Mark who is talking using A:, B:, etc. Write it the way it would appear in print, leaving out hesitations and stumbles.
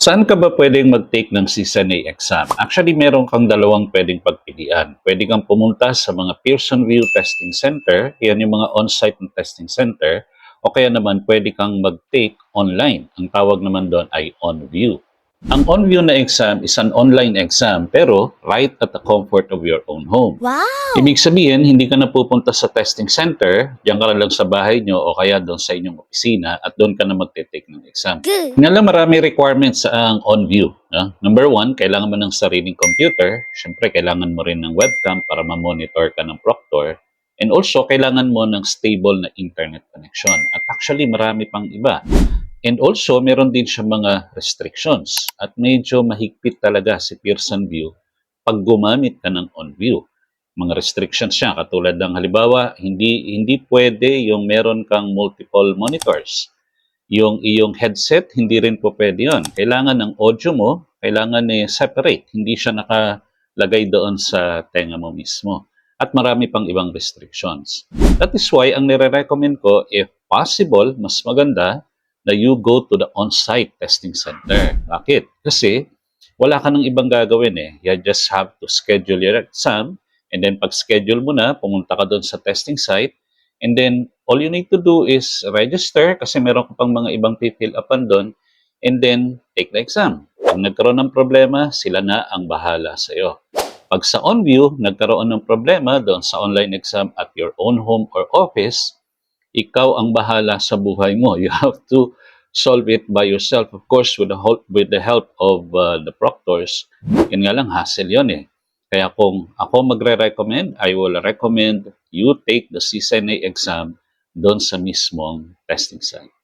A: Saan ka ba pwedeng mag-take ng CCNA exam? Actually, meron kang dalawang pwedeng pagpilian. Pwede kang pumunta sa mga Pearson VUE Testing Center, yan yung mga on-site na testing center, o kaya naman pwede kang mag-take online. Ang tawag naman doon ay OnVUE. Ang OnVUE na exam is an online exam pero right at the comfort of your own home.
B: Wow!
A: Ibig sabihin, hindi ka na pupunta sa testing center, diyan ka na lang sa bahay nyo o kaya doon sa inyong opisina at doon ka na magte-take ng exam.
B: Good.
A: Nga lang marami requirements sa ang OnVUE. No? Number one, kailangan mo ng sariling computer. Siyempre, kailangan mo rin ng webcam para ma-monitor ka ng proctor. And also, kailangan mo ng stable na internet connection. At actually, marami pang iba. And also, meron din siya mga restrictions. At medyo mahigpit talaga si Pearson VUE pag gumamit ka ng OnVUE. Mga restrictions siya, katulad ng halimbawa, hindi pwede yung meron kang multiple monitors. Yung iyong headset, hindi rin po pwede yun. Kailangan ng audio mo, kailangan separate. Hindi siya nakalagay doon sa tenga mo mismo. At marami pang ibang restrictions. That is why, ang nire-recommend ko, if possible, mas maganda na you go to the on-site testing center. Bakit? Kasi wala ka nang ibang gagawin eh. You just have to schedule your exam and then pag-schedule mo na, pumunta ka doon sa testing site and then all you need to do is register kasi meron ka pang mga ibang fill upan doon and then take the exam. Pag nagkaroon ng problema, sila na ang bahala sa iyo. Pag sa OnVUE, nagkaroon ng problema doon sa online exam at your own home or office, ikaw ang bahala sa buhay mo. You have to solve it by yourself, of course, with the help of the proctors. Yan nga lang, hassle yun eh. Kaya kung ako magre-recommend, I will recommend you take the CCNA exam doon sa mismong testing site.